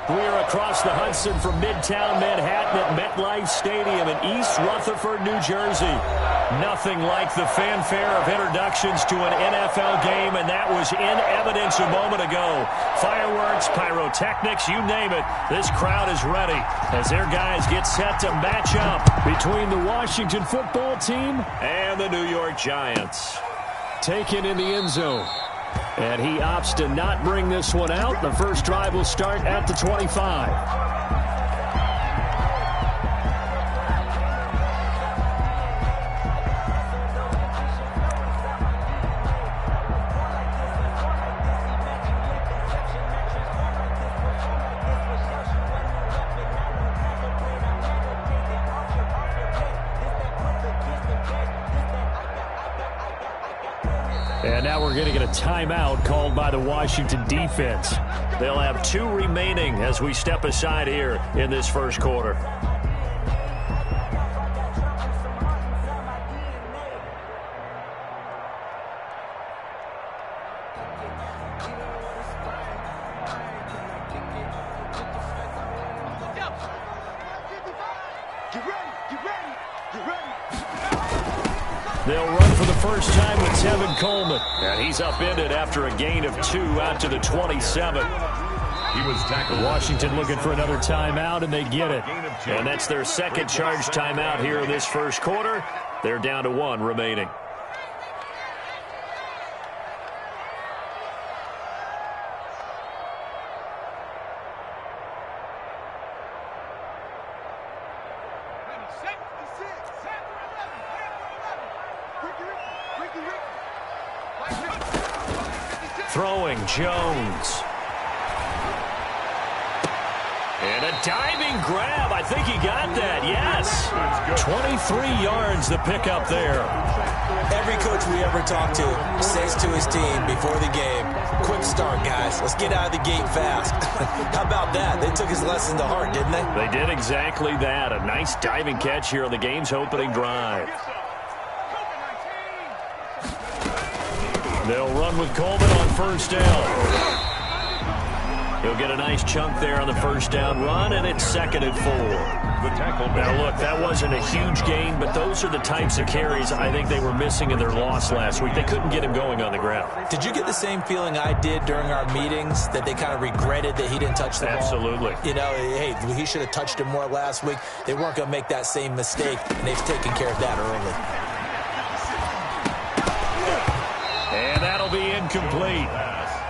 We are across the Hudson from Midtown Manhattan at MetLife Stadium in East Rutherford, New Jersey. Nothing like the fanfare of introductions to an NFL game, and that was in evidence a moment ago. Fireworks, pyrotechnics, you name it. This crowd is ready as their guys get set to match up between the Washington football team and the New York Giants. Taken in the end zone. And he opts to not bring this one out. The first drive will start at the 25. And now we're going to get a timeout called by the Washington defense. They'll have 2 remaining as we step aside here in this first quarter. They'll run for the first time with Tevin Coleman. And he's upended after a gain of 2 out to the 27. He was tackled. Washington looking for another timeout, and they get it. And that's their second charge timeout here in this first quarter. They're down to 1 remaining. Throwing Jones. And a diving grab. I think he got that. Yes. 23 yards the pickup there. Every coach we ever talk to says to his team before the game, quick start, guys. Let's get out of the gate fast. How about that? They took his lesson to heart, didn't they? They did exactly that. A nice diving catch here on the game's opening drive. They'll run with Coleman on first down. He'll get a nice chunk there on the first down run, and it's 2nd and 4. Now, look, that wasn't a huge gain, but those are the types of carries I think they were missing in their loss last week. They couldn't get him going on the ground. Did you get the same feeling I did during our meetings, that they kind of regretted that he didn't touch the ball? Absolutely. You know, hey, he should have touched him more last week. They weren't going to make that same mistake, and they've taken care of that early. And that'll be incomplete.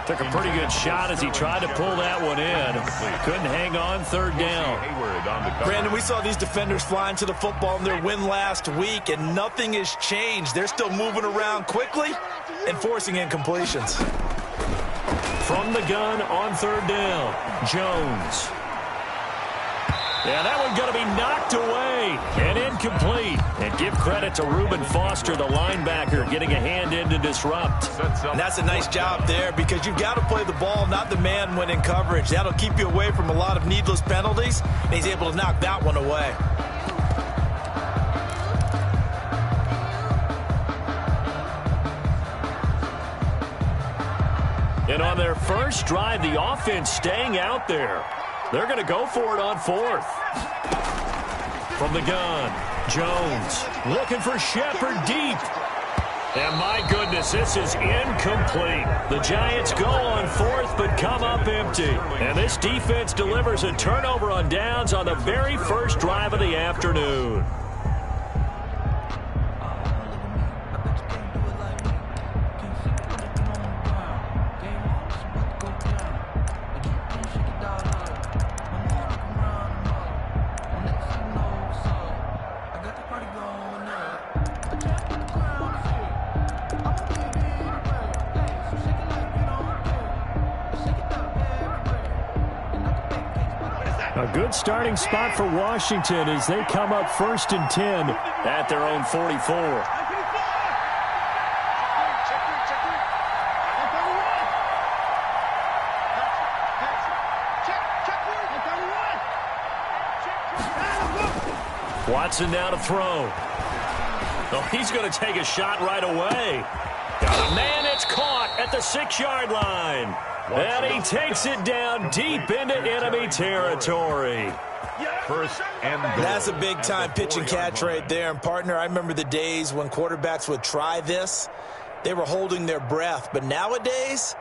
Took a pretty good shot as he tried to pull that one in. Couldn't hang on, 3rd down. Brandon, we saw these defenders flying to the football in their win last week, and nothing has changed. They're still moving around quickly and forcing incompletions. From the gun on 3rd down, Jones. Yeah, that one's going to be knocked away and incomplete. And give credit to Reuben Foster, the linebacker, getting a hand in to disrupt. And that's a nice job there, because you've got to play the ball, not the man when in coverage. That'll keep you away from a lot of needless penalties, and he's able to knock that one away. And on their first drive, the offense staying out there. They're going to go for it on 4th. From the gun, Jones looking for Shepard deep. And my goodness, this is incomplete. The Giants go on 4th but come up empty. And this defense delivers a turnover on downs on the very first drive of the afternoon. A good starting spot for Washington as they come up 1st and 10 at their own 44. Watson now to throw. Oh, he's going to take a shot right away. Got a man, it's caught. at the 6-yard line. And he takes it down deep into enemy territory. First and goal. That's a big-time pitch and catch right there. And, partner, I remember the days when quarterbacks would try this. They were holding their breath. But nowadays,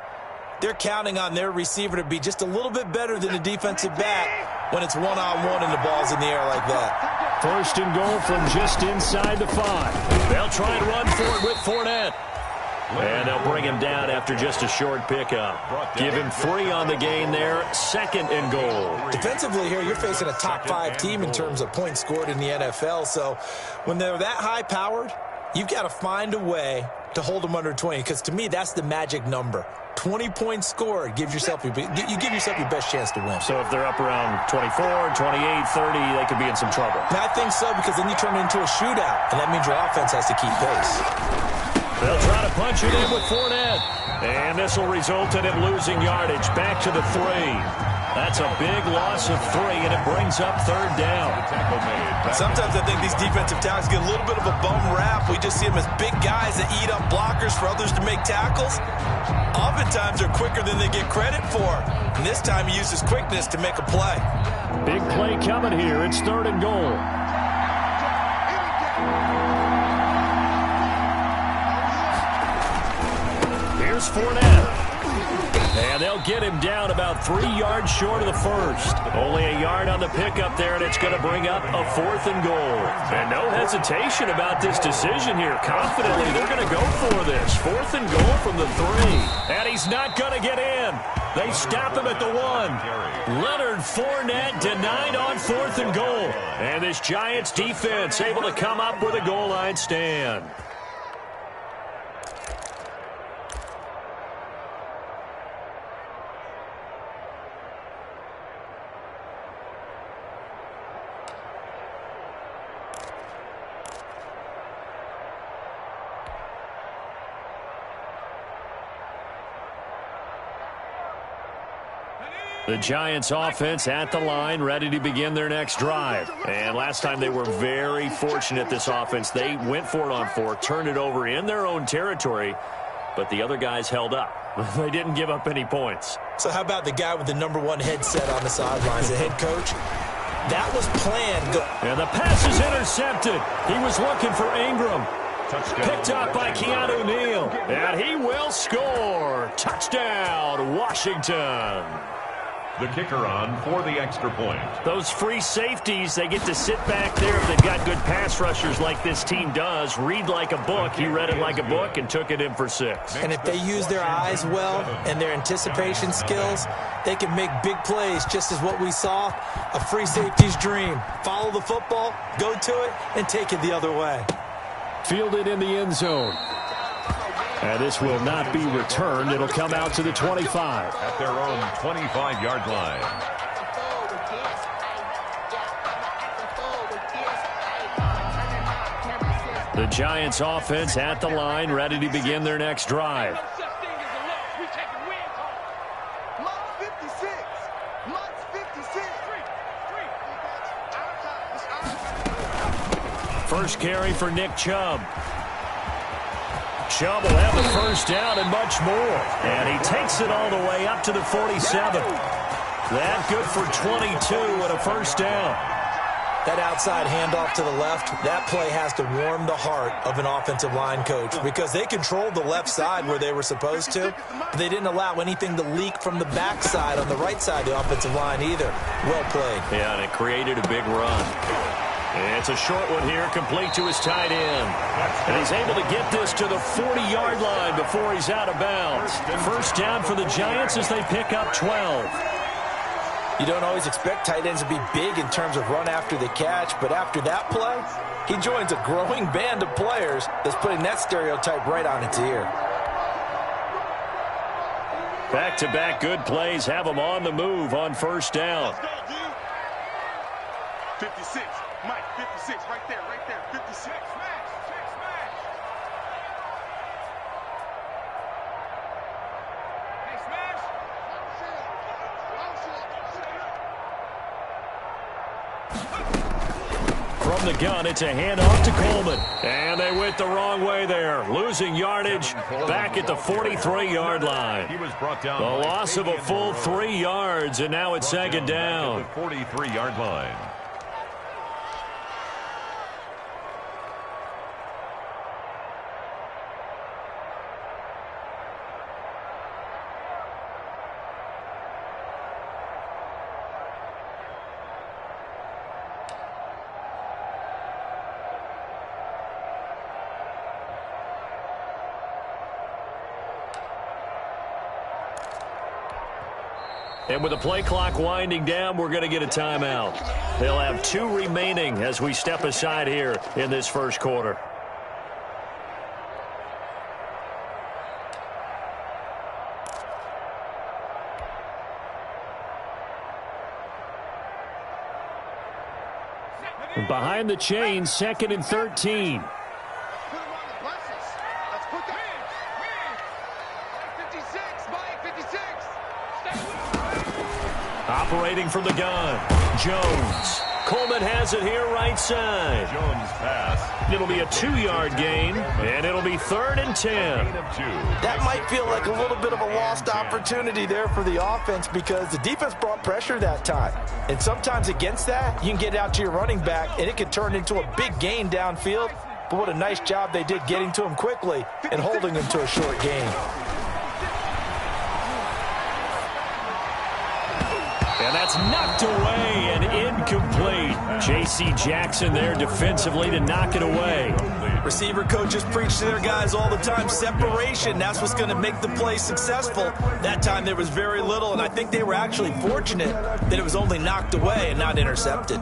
they're counting on their receiver to be just a little bit better than the defensive back when it's one-on-one and the ball's in the air like that. First and goal from just inside the 5. They'll try and run for it with Fournette. And they'll bring him down after just a short pickup. Give him 3 on the gain there. Second and goal. Defensively here, you're facing a top-5 team in terms of points scored in the NFL. So when they're that high-powered, you've got to find a way to hold them under 20. Because to me, that's the magic number. 20 points scored. You give yourself your best chance to win. So if they're up around 24, 28, 30, they could be in some trouble. And I think so, because then you turn it into a shootout. And that means your offense has to keep pace. They'll try to punch it in with Fournette. And this will result in him losing yardage. Back to the 3. That's a big loss of 3, and it brings up third down. Sometimes I think these defensive tackles get a little bit of a bum rap. We just see them as big guys that eat up blockers for others to make tackles. Oftentimes they're quicker than they get credit for. And this time he uses quickness to make a play. Big play coming here. It's third and goal. Here's Fournette. And they'll get him down about 3 yards short of the first. Only a yard on the pickup there, and it's going to bring up a 4th and goal. And no hesitation about this decision here. Confidently, they're going to go for this. 4th and goal from the 3. And he's not going to get in. They stop him at the 1. Leonard Fournette denied on 4th and goal. And this Giants defense able to come up with a goal line stand. The Giants offense at the line, ready to begin their next drive. And last time they were very fortunate, this offense. They went for it on 4, turned it over in their own territory, but the other guys held up. They didn't give up any points. So how about the guy with the #1 headset on the sidelines, the head coach? That was planned. And the pass is intercepted. He was looking for Ingram. Picked up by Keanu Neal. And he will score. Touchdown, Washington. The kicker on for the extra point. Those free safeties, they get to sit back there if they've got good pass rushers like this team does. Read like a book. He read it like a book and took it in for 6. And if they use their eyes well and their anticipation skills, they can make big plays, just as what we saw, a free safety's dream. Follow the football, go to it, and take it the other way. Fielded in the end zone. And this will not be returned. It'll come out to the 25. At their own 25-yard line. The Giants offense at the line, ready to begin their next drive. First carry for Nick Chubb. Chubb will have the first down and much more. And he takes it all the way up to the 47. That good for 22 and a first down. That outside handoff to the left, that play has to warm the heart of an offensive line coach, because they controlled the left side where they were supposed to. They didn't allow anything to leak from the backside on the right side of the offensive line either. Well played. Yeah, and it created a big run. And it's a short one here, complete to his tight end. And he's able to get this to the 40-yard line before he's out of bounds. First down for the Giants as they pick up 12. You don't always expect tight ends to be big in terms of run after the catch, but after that play, he joins a growing band of players that's putting that stereotype right on its ear. Back-to-back good plays have him on the move on first down. 56, Mike, 56, right there, 56. Smash. Hey, smash. From from the gun. It's a handoff to Coleman. And they went the wrong way there. Losing yardage back at the 43-yard line. He was brought down. The loss of a full 3 yards, and now it's second down. The 43-yard line. And with the play clock winding down, we're going to get a timeout. They'll have 2 remaining as we step aside here in this first quarter. Behind the chain, 2nd and 13. Operating from the gun, Jones. Coleman has it here right side. Jones pass. It'll be a 2-yard gain, and it'll be 3rd and 10. That might feel like a little bit of a lost opportunity there for the offense because the defense brought pressure that time. And sometimes against that, you can get out to your running back, and it could turn into a big gain downfield. But what a nice job they did getting to him quickly and holding him to a short gain. And that's knocked away and incomplete. J.C. Jackson there defensively to knock it away. Receiver coaches preach to their guys all the time. Separation, that's what's going to make the play successful. That time there was very little, and I think they were actually fortunate that it was only knocked away and not intercepted.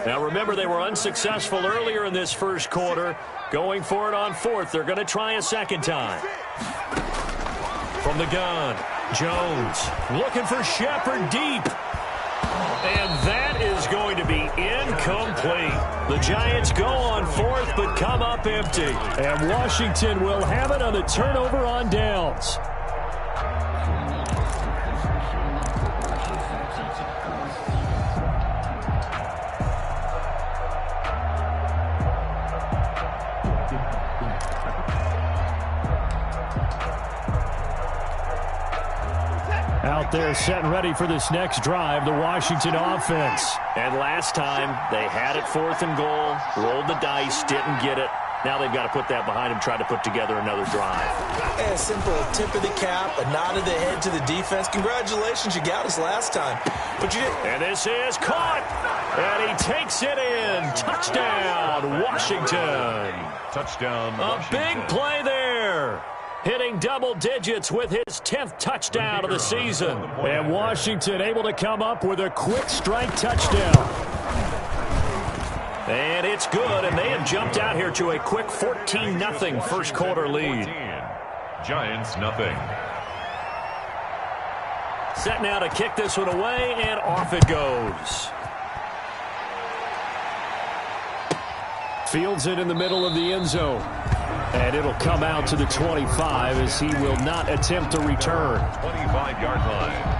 Now remember, they were unsuccessful earlier in this first quarter. Going for it on 4th. They're going to try a second time. From the gun, Jones looking for Shepard deep. And that is going to be incomplete. The Giants go on 4th but come up empty. And Washington will have it on the turnover on downs. Out there set and ready for this next drive, the Washington offense. And last time, they had it 4th and goal, rolled the dice, didn't get it. Now they've got to put that behind them, try to put together another drive. A simple tip of the cap, a nod of the head to the defense. Congratulations, you got us last time. But you didn't. And this is caught. And he takes it in. Touchdown, Washington. Touchdown, Washington. A big play there. Hitting double digits with his 10th touchdown of the season. And Washington able to come up with a quick strike touchdown. And it's good, and they have jumped out here to a quick 14-0 first quarter lead. Giants nothing. Set now to kick this one away, and off it goes. Fields it in the middle of the end zone. And it'll come out to the 25 as he will not attempt to return. 25-yard line.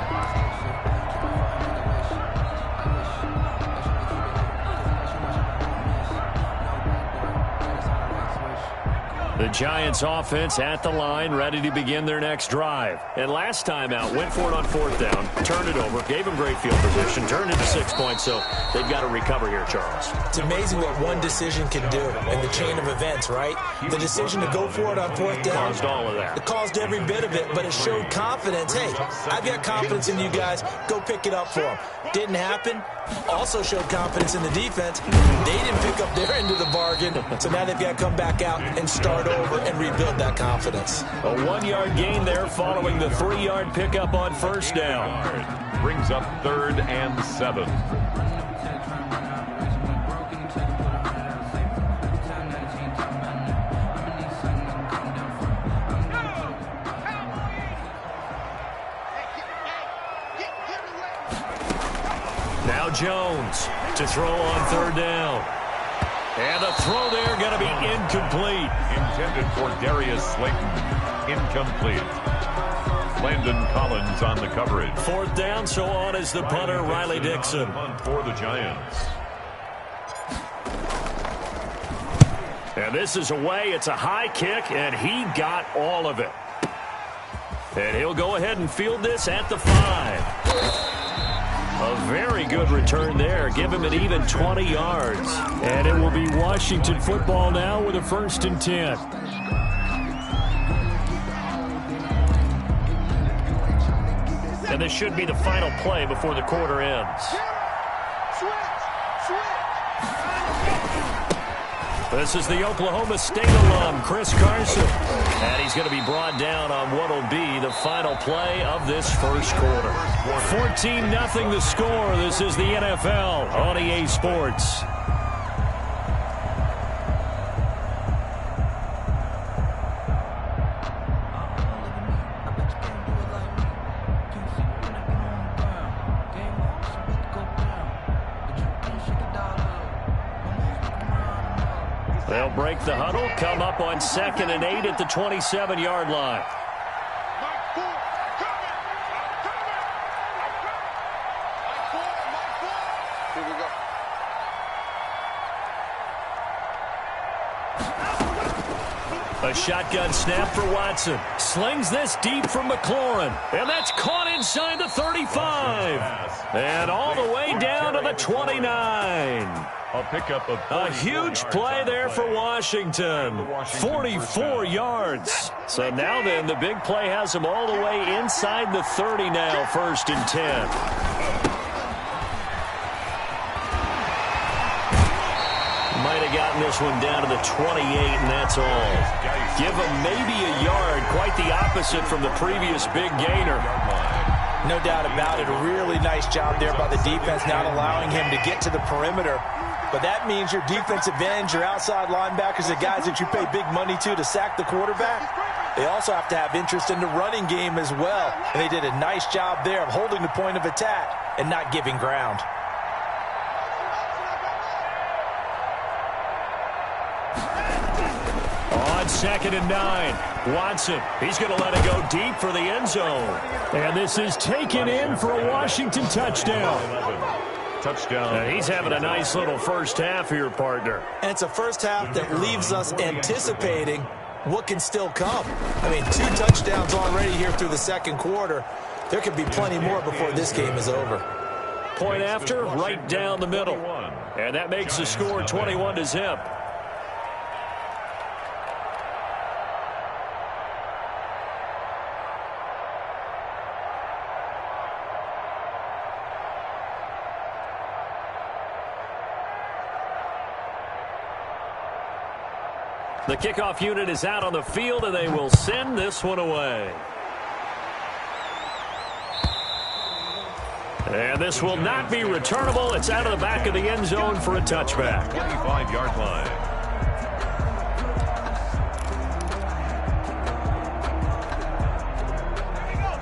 The Giants offense at the line, ready to begin their next drive. And last time out, went for it on 4th down, turned it over, gave him great field position, turned it to 6 points, so they've got to recover here, Charles. It's amazing what one decision can do in the chain of events, right? The decision to go for it on 4th down. Caused all of that. It caused every bit of it, but it showed confidence. Hey, I've got confidence in you guys. Go pick it up for them. Didn't happen. Also showed confidence in the defense. They didn't pick up their end of the bargain, so now they've got to come back out and start over and rebuild that confidence. A 1-yard gain there following the 3-yard pickup on 1st down. Brings up 3rd and 7. Now Jones to throw on 3rd down. And the throw there going to be incomplete. Intended for Darius Slayton. Incomplete. Landon Collins on the coverage. Fourth down, so on is the punter, Riley Dixon. For the Giants. And this is away. It's a high kick, and he got all of it. And he'll go ahead and field this at the 5. A very good return there. Give him an even 20 yards. And it will be Washington football now with a 1st and 10. And this should be the final play before the quarter ends. This is the Oklahoma State alum, Chris Carson. And he's going to be brought down on what will be the final play of this first quarter. 14-0 the score. This is the NFL on EA Sports. They'll break the huddle, come up on 2nd and 8 at the 27-yard line. Here we go. A shotgun snap for Watson. Slings this deep from McLaurin. And that's caught inside the 35. And all the way down to the 29. A pickup of a huge play there for Washington. 44 yards. So now then, the big play has them all the way inside the 30 now, 1st and 10. Might have gotten this one down to the 28, and that's all. Give him maybe a yard, quite the opposite from the previous big gainer. No doubt about it. A really nice job there by the defense, not allowing him to get to the perimeter. But that means your defensive ends, your outside linebackers, the guys that you pay big money to sack the quarterback, they also have to have interest in the running game as well. And they did a nice job there of holding the point of attack and not giving ground. On 2nd and 9, Watson. He's going to let it go deep for the end zone. And this is taken in for a Washington touchdown. Touchdown. He's having a nice little first half here, partner. And it's a first half that leaves us anticipating what can still come. I mean, 2 touchdowns already here through the second quarter. There could be plenty more before this game is over. Point after, right down the middle. And that makes the score 21-0. The kickoff unit is out on the field, and they will send this one away. And this will not be returnable. It's out of the back of the end zone for a touchback. 25-yard line.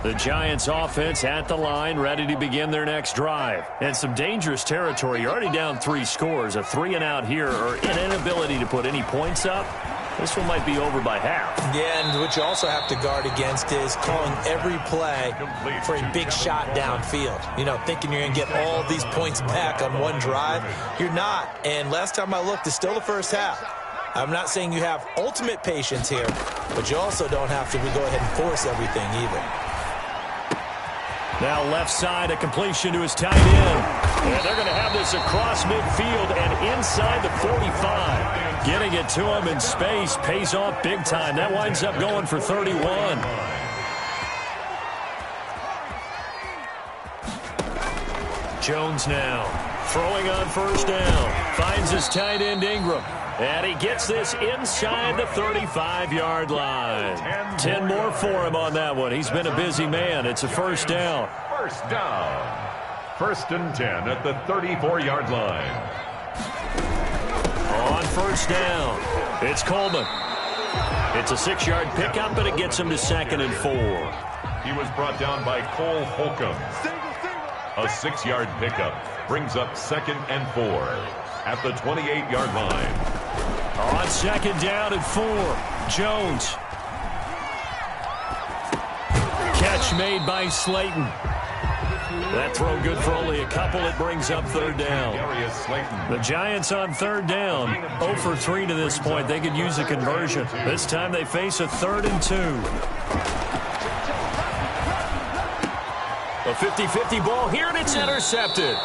The Giants offense at the line, ready to begin their next drive. And some dangerous territory. You're already down 3 scores. A 3-and-out here, or an inability to put any points up. This one might be over by half. Yeah, and what you also have to guard against is calling every play for a big shot downfield. You know, thinking you're going to get all these points back on one drive. You're not. And last time I looked, it's still the first half. I'm not saying you have ultimate patience here, but you also don't have to go ahead and force everything either. Now left side, a completion to his tight end. And they're going to have this across midfield and inside the 45. Getting it to him in space pays off big time. That winds up going for 31. Jones now throwing on first down. Finds his tight end Ingram. And he gets this inside the 35-yard line. 10 more for him on that one. He's been a busy man. It's a first down. First down. 1st and 10 at the 34-yard line. On first down, it's Coleman. It's a 6-yard pickup, but it gets him to 2nd and 4. He was brought down by Cole Holcomb. A 6-yard pickup brings up 2nd and 4 at the 28-yard line. On 2nd down and 4, Jones. Catch catch made by Slayton. That throw good for only a couple. It brings up third down. The Giants on third down. 0 for 3 to this point. They could use a conversion. This time they face a 3rd and 2. A 50-50 ball here, and it's intercepted.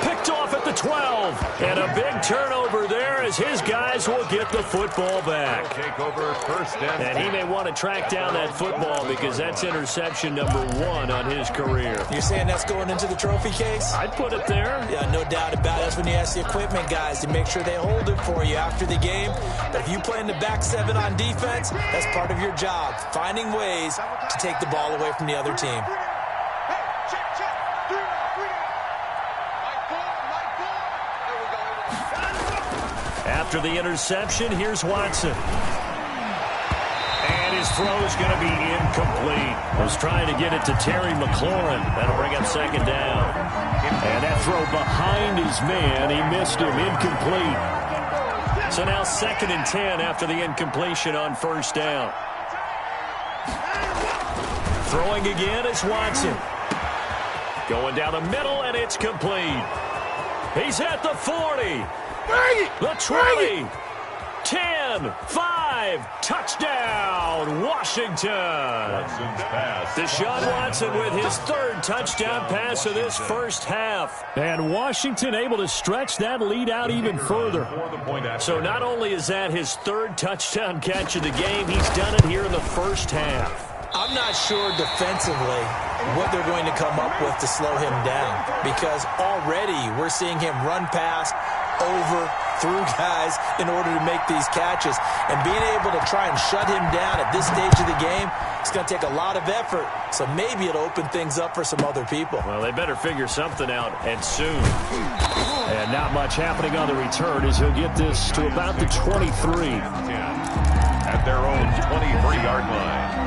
Picked off at the 12. And a big turnover there as his guys will get the football back. Take over first and he may want to track down that football because that's interception number 1 on his career. You're saying that's going into the trophy case? I'd put it there. Yeah, no doubt about it. That's when you ask the equipment guys to make sure they hold it for you after the game. But if you play in the back 7 on defense, that's part of your job, finding ways to take the ball away from the other team. After the interception, here's Watson. And his throw's going to be incomplete. Was trying to get it to Terry McLaurin. That'll bring up second down. And that throw behind his man, he missed him, incomplete. So now 2nd and 10 after the incompletion on first down. Throwing again is Watson. Going down the middle, and it's complete. He's at the 40. The 20, 10, 5, touchdown, Washington. Deshaun Watson with his 3rd touchdown pass of this first half. And Washington able to stretch that lead out even further. So not only is that his 3rd touchdown catch of the game, he's done it here in the first half. I'm not sure defensively what they're going to come up with to slow him down, because already we're seeing him run past, over, through guys in order to make these catches. And being able to try and shut him down at this stage of the game, it's going to take a lot of effort. So maybe it'll open things up for some other people. Well, they better figure something out, and soon. And not much happening on the return as he'll get this to about the 23. At their own 23-yard line.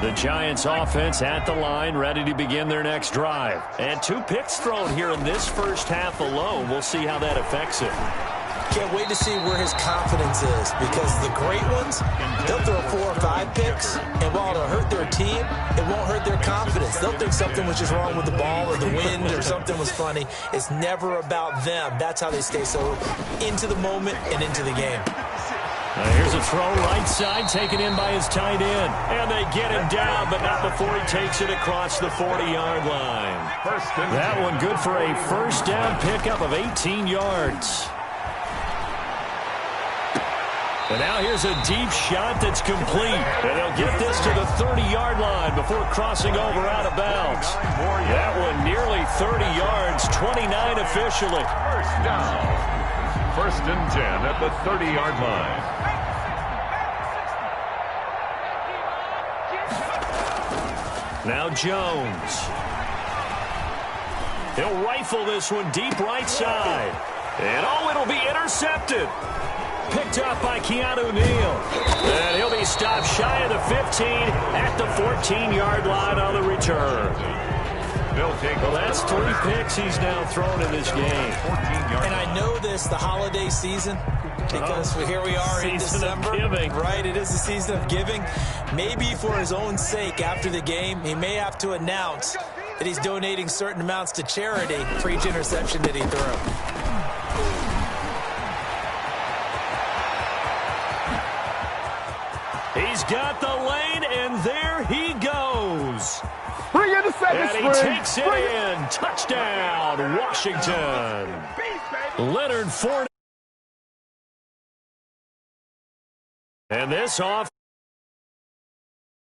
The Giants offense at the line, ready to begin their next drive. And 2 picks thrown here in this first half alone. We'll see how that affects it. Can't wait to see where his confidence is, because the great ones, they'll throw 4 or 5 picks, and while it'll hurt their team, it won't hurt their confidence. They'll think something was just wrong with the ball or the wind or something was funny. It's never about them. That's how they stay so into the moment and into the game. Here's a throw right side, taken in by his tight end. And they get him down, but not before he takes it across the 40-yard line. That one good for a first down pickup of 18 yards. And now here's a deep shot that's complete. And they'll get this to the 30-yard line before crossing over out of bounds. That one nearly 30 yards, 29 officially. First down. 1st and 10 at the 30-yard line. Now Jones. He'll rifle this one deep right side. And it'll be intercepted. Picked up by Keanu Neal. And he'll be stopped shy of the 15 at the 14-yard line on the return. Well, that's 3 picks he's now thrown in this game. And I know this, the holiday season, because here we are in December. Right, it is the season of giving. Maybe for his own sake, after the game, he may have to announce that he's donating certain amounts to charity for each interception that he threw. He's got the lane, and there he goes. Bring in the second And he takes it in. Touchdown, Washington. Leonard Fournette. And this off.